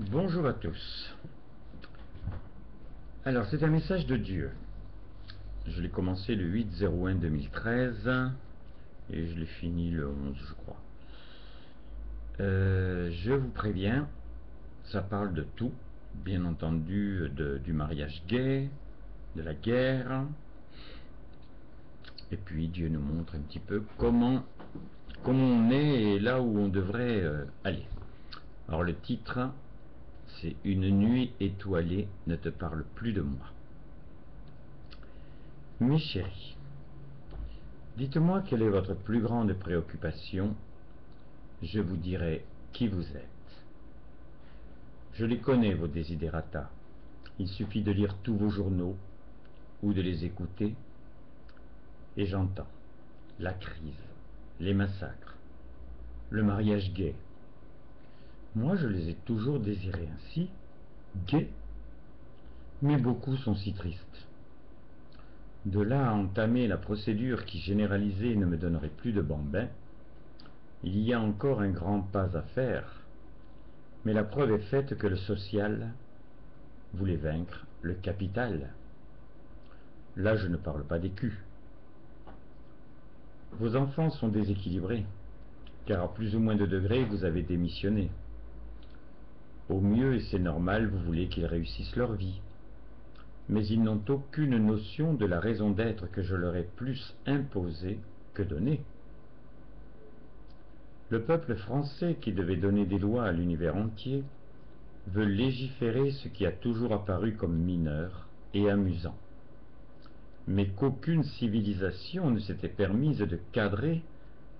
Bonjour à tous. Alors, c'est un message de Dieu. Je l'ai commencé le 8/01/2013 et je l'ai fini le 11, je crois. Je vous préviens, ça parle de tout, bien entendu du mariage gay, de la guerre, et puis Dieu nous montre un petit peu comment on est et là où on devrait aller. Alors le titre, c'est Une nuit étoilée ne te parle plus de moi. Mes chéris, dites-moi quelle est votre plus grande préoccupation, je vous dirai qui vous êtes. Je les connais, vos desiderata. Il suffit de lire tous vos journaux ou de les écouter, et j'entends la crise, les massacres, le mariage gay. Moi, je les ai toujours désirés ainsi, gays, mais beaucoup sont si tristes. De là à entamer la procédure qui, généralisée, ne me donnerait plus de bambins, il y a encore un grand pas à faire, mais la preuve est faite que le social voulait vaincre le capital. Là, je ne parle pas des culs. Vos enfants sont déséquilibrés, car à plus ou moins de degrés, vous avez démissionné. Au mieux, et c'est normal, vous voulez qu'ils réussissent leur vie. Mais ils n'ont aucune notion de la raison d'être que je leur ai plus imposée que donnée. Le peuple français, qui devait donner des lois à l'univers entier, veut légiférer ce qui a toujours apparu comme mineur et amusant, mais qu'aucune civilisation ne s'était permise de cadrer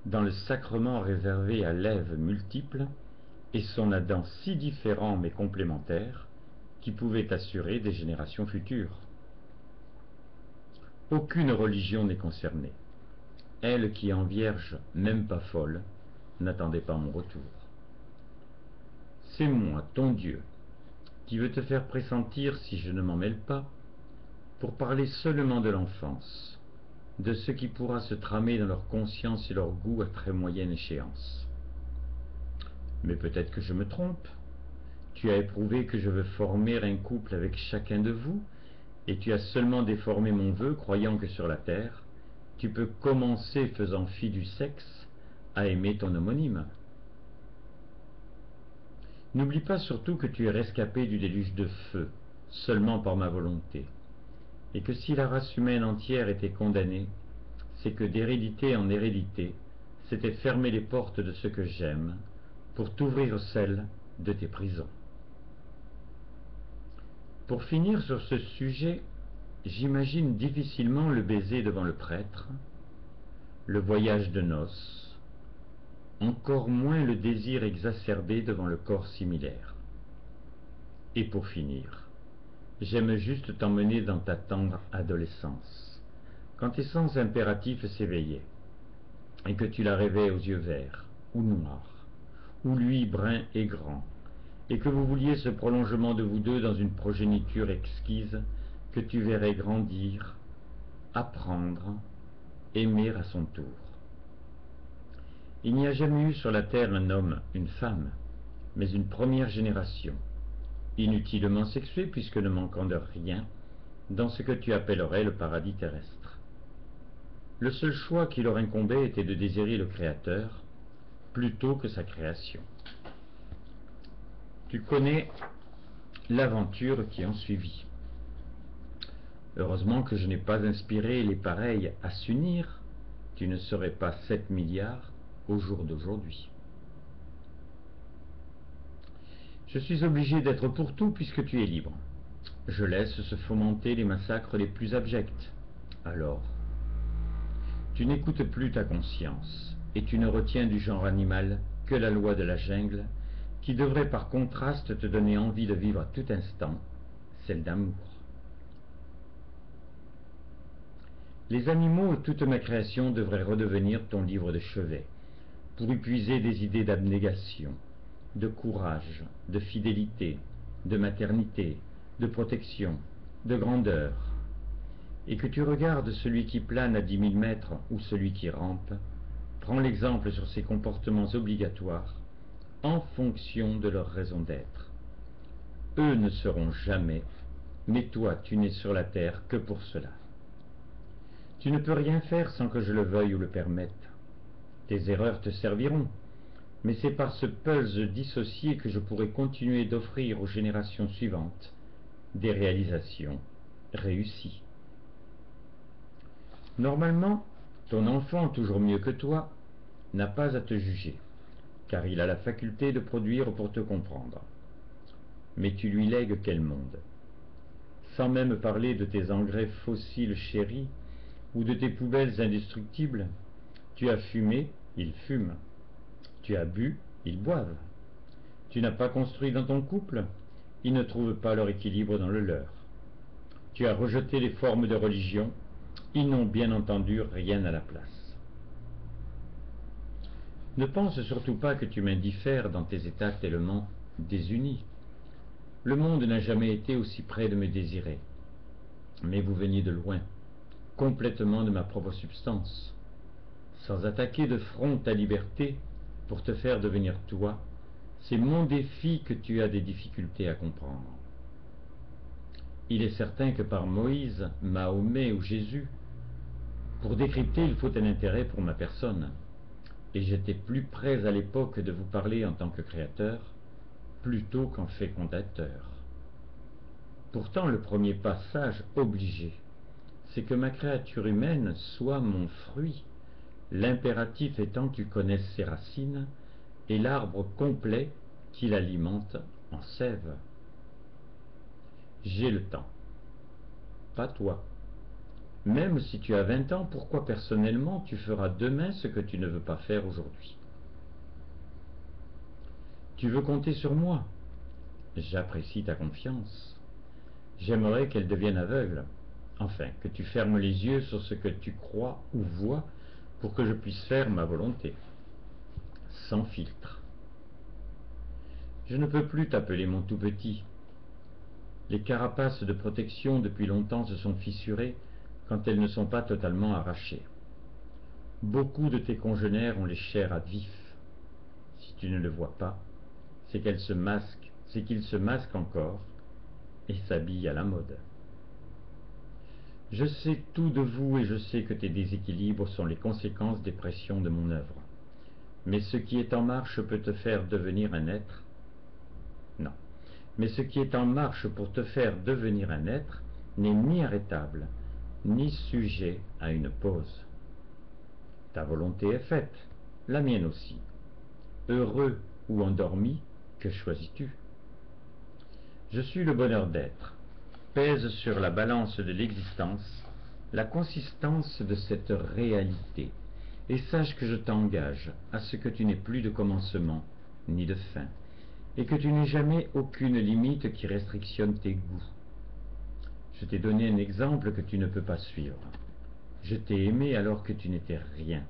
dans le sacrement réservé à l'Ève multiple et son Adam si différent mais complémentaire qui pouvait assurer des générations futures. Aucune religion n'est concernée. Elle qui, en vierge, même pas folle, n'attendait pas mon retour. C'est moi, ton Dieu, qui veut te faire pressentir, si je ne m'en mêle pas, pour parler seulement de l'enfance, de ce qui pourra se tramer dans leur conscience et leur goût à très moyenne échéance. Mais peut-être que je me trompe. Tu as éprouvé que je veux former un couple avec chacun de vous, et tu as seulement déformé mon vœu, croyant que sur la terre, tu peux commencer, faisant fi du sexe, à aimer ton homonyme. N'oublie pas surtout que tu es rescapé du déluge de feu, seulement par ma volonté, et que si la race humaine entière était condamnée, c'est que d'hérédité en hérédité s'étaient fermées les portes de ce que j'aime, pour t'ouvrir celles de tes prisons. Pour finir sur ce sujet, j'imagine difficilement le baiser devant le prêtre, le voyage de noces, encore moins le désir exacerbé devant le corps similaire. Et pour finir, j'aime juste t'emmener dans ta tendre adolescence, quand tes sens impératifs s'éveillaient, et que tu la rêvais aux yeux verts, ou noirs, ou lui brun et grand, et que vous vouliez ce prolongement de vous deux dans une progéniture exquise que tu verrais grandir, apprendre, aimer à son tour. Il n'y a jamais eu sur la terre un homme, une femme, mais une première génération, inutilement sexuée puisque ne manquant de rien, dans ce que tu appellerais le paradis terrestre. Le seul choix qui leur incombait était de désirer le Créateur plutôt que sa création. Tu connais l'aventure qui en suivit. Heureusement que je n'ai pas inspiré les pareils à s'unir, tu ne serais pas 7 milliards au jour d'aujourd'hui. Je suis obligé d'être pour tout puisque tu es libre. Je laisse se fomenter les massacres les plus abjects. Alors, tu n'écoutes plus ta conscience, et tu ne retiens du genre animal que la loi de la jungle, qui devrait par contraste te donner envie de vivre à tout instant, celle d'amour. Les animaux et toute ma création devraient redevenir ton livre de chevet, pour y puiser des idées d'abnégation, de courage, de fidélité, de maternité, de protection, de grandeur, et que tu regardes celui qui plane à 10 000 mètres ou celui qui rampe, prends l'exemple sur ses comportements obligatoires en fonction de leur raison d'être. eux ne seront jamais, mais toi tu n'es sur la terre que pour cela. Tu ne peux rien faire sans que je le veuille ou le permette. Tes erreurs te serviront, mais c'est par ce puzzle dissocié que je pourrai continuer d'offrir aux générations suivantes des réalisations réussies. Normalement, ton enfant, toujours mieux que toi, n'a pas à te juger, car il a la faculté de produire pour te comprendre. Mais tu lui lègues quel monde? Sans même parler de tes engrais fossiles chéris ou de tes poubelles indestructibles, tu as fumé, ils fument. Tu as bu, ils boivent. Tu n'as pas construit dans ton couple, ils ne trouvent pas leur équilibre dans le leur. Tu as rejeté les formes de religion, ils n'ont bien entendu rien à la place. Ne pense surtout pas que tu m'indiffères dans tes états tellement désunis. Le monde n'a jamais été aussi près de me désirer. Mais vous veniez de loin, complètement de ma propre substance. Sans attaquer de front ta liberté pour te faire devenir toi, c'est mon défi que tu as des difficultés à comprendre. Il est certain que par Moïse, Mahomet ou Jésus, pour décrypter, il faut un intérêt pour ma personne. Et j'étais plus prêt à l'époque de vous parler en tant que créateur, plutôt qu'en fécondateur. Pourtant, le premier passage obligé, c'est que ma créature humaine soit mon fruit, l'impératif étant que tu connaisses ses racines et l'arbre complet qui l'alimente en sève. J'ai le temps, pas toi. Même si tu as 20 ans, pourquoi personnellement tu feras demain ce que tu ne veux pas faire aujourd'hui? Tu veux compter sur moi? J'apprécie ta confiance. J'aimerais qu'elle devienne aveugle. Enfin, que tu fermes les yeux sur ce que tu crois ou vois pour que je puisse faire ma volonté. Sans filtre. Je ne peux plus t'appeler mon tout petit. Les carapaces de protection depuis longtemps se sont fissurées quand elles ne sont pas totalement arrachées. Beaucoup de tes congénères ont les chairs à vif. Si tu ne le vois pas, c'est qu'ils se masquent encore et s'habillent à la mode. Je sais tout de vous et je sais que tes déséquilibres sont les conséquences des pressions de mon œuvre. Mais ce qui est en marche peut te faire devenir un être. Non. Mais ce qui est en marche pour te faire devenir un être n'est ni arrêtable, ni sujet à une pause. Ta volonté est faite, la mienne aussi. Heureux ou endormi, que choisis-tu? Je suis le bonheur d'être. Pèse sur la balance de l'existence la consistance de cette réalité, et sache que je t'engage à ce que tu n'aies plus de commencement ni de fin, et que tu n'aies jamais aucune limite qui restrictionne tes goûts. Je t'ai donné un exemple que tu ne peux pas suivre. Je t'ai aimé alors que tu n'étais rien,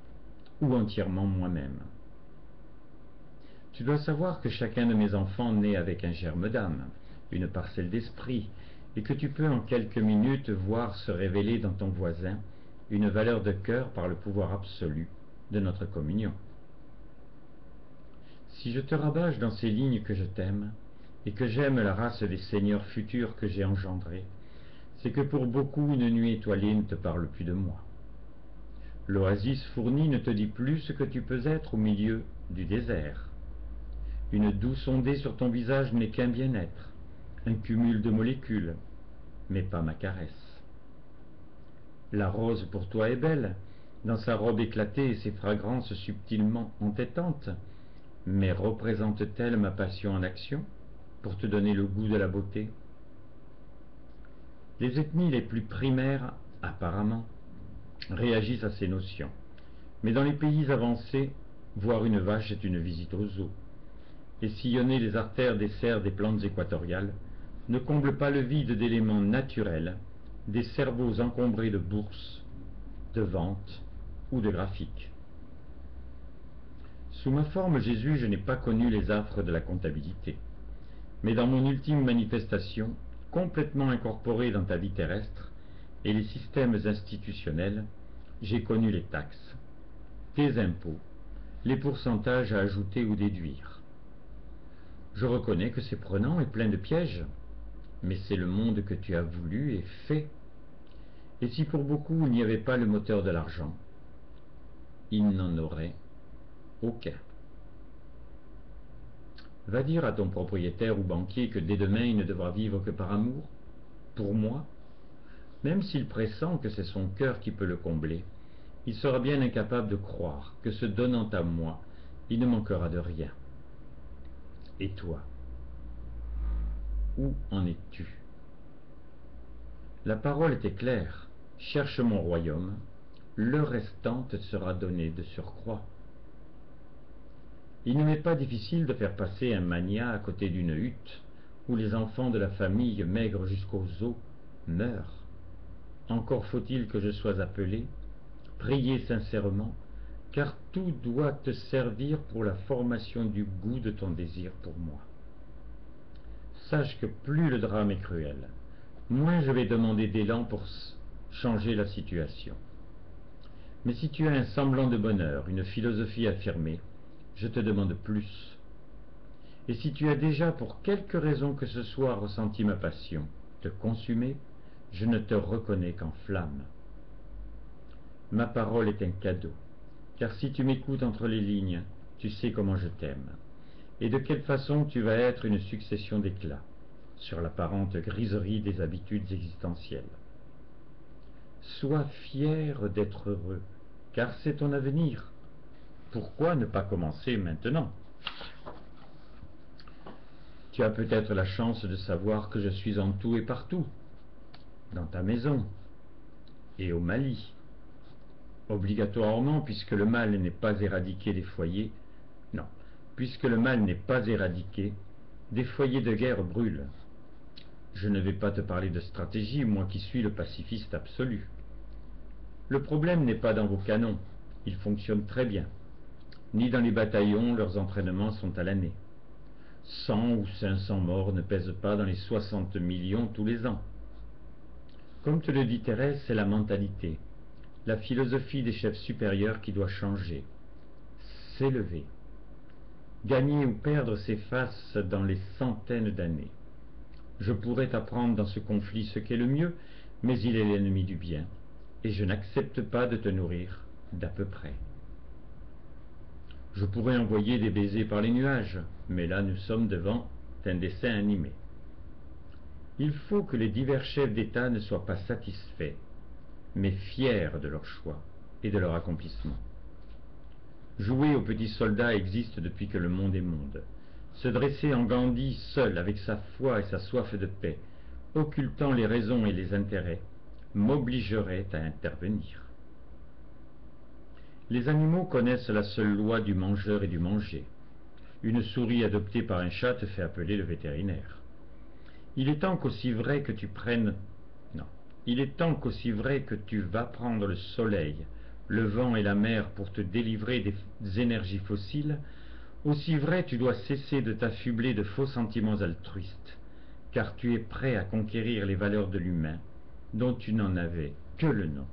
ou entièrement moi-même. Tu dois savoir que chacun de mes enfants naît avec un germe d'âme, une parcelle d'esprit, et que tu peux en quelques minutes voir se révéler dans ton voisin une valeur de cœur par le pouvoir absolu de notre communion. Si je te rabâche dans ces lignes que je t'aime, et que j'aime la race des seigneurs futurs que j'ai engendrés, c'est que pour beaucoup une nuit étoilée ne te parle plus de moi. L'oasis fournie ne te dit plus ce que tu peux être au milieu du désert. Une douce ondée sur ton visage n'est qu'un bien-être, un cumul de molécules, mais pas ma caresse. La rose pour toi est belle, dans sa robe éclatée et ses fragrances subtilement entêtantes, mais représente-t-elle ma passion en action, pour te donner le goût de la beauté? Les ethnies les plus primaires, apparemment, réagissent à ces notions, mais dans les pays avancés, voir une vache est une visite aux zoos, et sillonner les artères des serres des plantes équatoriales ne comble pas le vide d'éléments naturels des cerveaux encombrés de bourses, de ventes ou de graphiques. Sous ma forme Jésus, je n'ai pas connu les affres de la comptabilité, mais dans mon ultime manifestation, complètement incorporée dans ta vie terrestre et les systèmes institutionnels, j'ai connu les taxes, tes impôts, les pourcentages à ajouter ou déduire. Je reconnais que c'est prenant et plein de pièges, mais c'est le monde que tu as voulu et fait. Et si pour beaucoup il n'y avait pas le moteur de l'argent, il n'en aurait aucun. Va dire à ton propriétaire ou banquier que dès demain il ne devra vivre que par amour, pour moi, même s'il pressent que c'est son cœur qui peut le combler. Il sera bien incapable de croire que se donnant à moi, il ne manquera de rien. Et toi, où en es-tu? La parole était claire. Cherche mon royaume, le restant te sera donné de surcroît. Il ne m'est pas difficile de faire passer un magnat à côté d'une hutte où les enfants de la famille, maigres jusqu'aux os, meurent. Encore faut-il que je sois appelé, prié sincèrement, car tout doit te servir pour la formation du goût de ton désir pour moi. Sache que plus le drame est cruel, moins je vais demander d'élan pour changer la situation. Mais si tu as un semblant de bonheur, une philosophie affirmée, je te demande plus. Et si tu as déjà, pour quelque raison que ce soit, ressenti ma passion, te consumer, je ne te reconnais qu'en flamme. Ma parole est un cadeau, car si tu m'écoutes entre les lignes, tu sais comment je t'aime, et de quelle façon tu vas être une succession d'éclats, sur l'apparente griserie des habitudes existentielles. Sois fier d'être heureux, car c'est ton avenir. Pourquoi ne pas commencer maintenant? Tu as peut-être la chance de savoir que je suis en tout et partout, dans ta maison et au Mali. Obligatoirement, puisque le mal n'est pas éradiqué des foyers, non, puisque le mal n'est pas éradiqué, des foyers de guerre brûlent. Je ne vais pas te parler de stratégie, moi qui suis le pacifiste absolu. Le problème n'est pas dans vos canons, ils fonctionnent très bien. Ni dans les bataillons, leurs entraînements sont à l'année. 100 ou 500 morts ne pèsent pas dans les 60 millions tous les ans. Comme te le dit Thérèse, c'est la mentalité, la philosophie des chefs supérieurs qui doit changer, s'élever. Gagner ou perdre s'efface dans les centaines d'années. Je pourrais t'apprendre dans ce conflit ce qu'est le mieux, mais il est l'ennemi du bien, et je n'accepte pas de te nourrir d'à peu près. Je pourrais envoyer des baisers par les nuages, mais là nous sommes devant un dessin animé. Il faut que les divers chefs d'État ne soient pas satisfaits, mais fiers de leur choix et de leur accomplissement. Jouer aux petits soldats existe depuis que le monde est monde. Se dresser en Gandhi seul avec sa foi et sa soif de paix, occultant les raisons et les intérêts, m'obligerait à intervenir. Les animaux connaissent la seule loi du mangeur et du manger. Une souris adoptée par un chat te fait appeler le vétérinaire. Il est temps qu'aussi vrai que tu prennes... Non. Il est temps qu'aussi vrai que tu vas prendre le soleil, le vent et la mer pour te délivrer des énergies fossiles, aussi vrai tu dois cesser de t'affubler de faux sentiments altruistes, car tu es prêt à conquérir les valeurs de l'humain, dont tu n'en avais que le nom.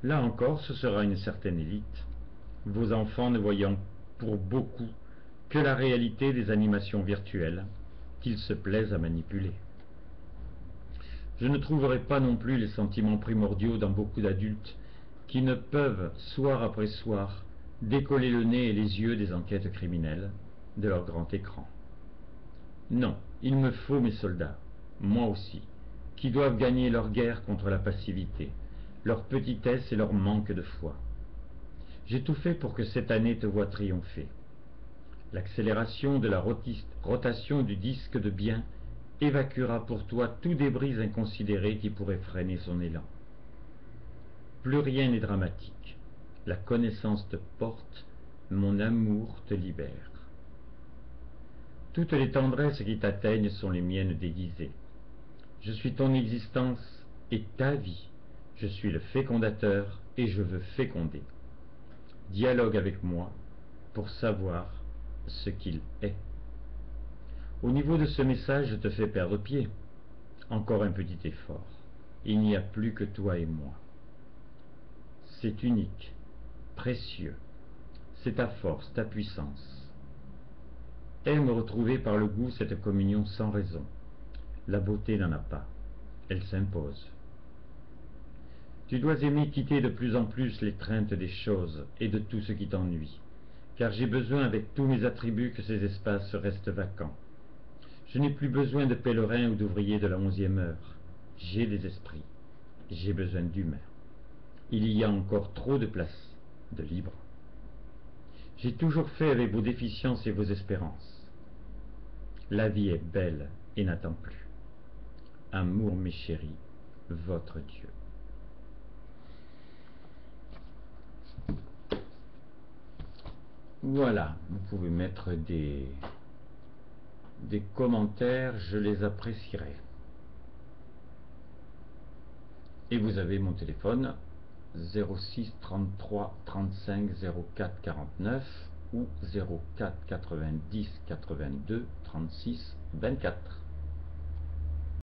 Là encore, ce sera une certaine élite, vos enfants ne voyant pour beaucoup que la réalité des animations virtuelles qu'ils se plaisent à manipuler. Je ne trouverai pas non plus les sentiments primordiaux dans beaucoup d'adultes qui ne peuvent, soir après soir, décoller le nez et les yeux des enquêtes criminelles de leur grand écran. Non, il me faut mes soldats, moi aussi, qui doivent gagner leur guerre contre la passivité, leur petitesse et leur manque de foi. J'ai tout fait pour que cette année te voie triompher. L'accélération de la rotation du disque de bien évacuera pour toi tout débris inconsidéré qui pourrait freiner son élan. Plus rien n'est dramatique. La connaissance te porte, mon amour te libère. Toutes les tendresses qui t'atteignent sont les miennes déguisées. Je suis ton existence et ta vie. Je suis le fécondateur et je veux féconder. Dialogue avec moi pour savoir ce qu'il est. Au niveau de ce message, je te fais perdre pied. Encore un petit effort. Il n'y a plus que toi et moi. C'est unique, précieux. C'est ta force, ta puissance. Aime retrouver par le goût cette communion sans raison. La beauté n'en a pas, elle s'impose. Tu dois aimer quitter de plus en plus l'étreinte des choses et de tout ce qui t'ennuie, car j'ai besoin avec tous mes attributs que ces espaces restent vacants. Je n'ai plus besoin de pèlerins ou d'ouvriers de la 11e heure. J'ai des esprits, j'ai besoin d'humains. Il y a encore trop de place, de libre. J'ai toujours fait avec vos déficiences et vos espérances. La vie est belle et n'attend plus. Amour, mes chéris, votre Dieu. Voilà, vous pouvez mettre des commentaires, je les apprécierai. Et vous avez mon téléphone 06 33 35 04 49 ou 04 90 82 36 24.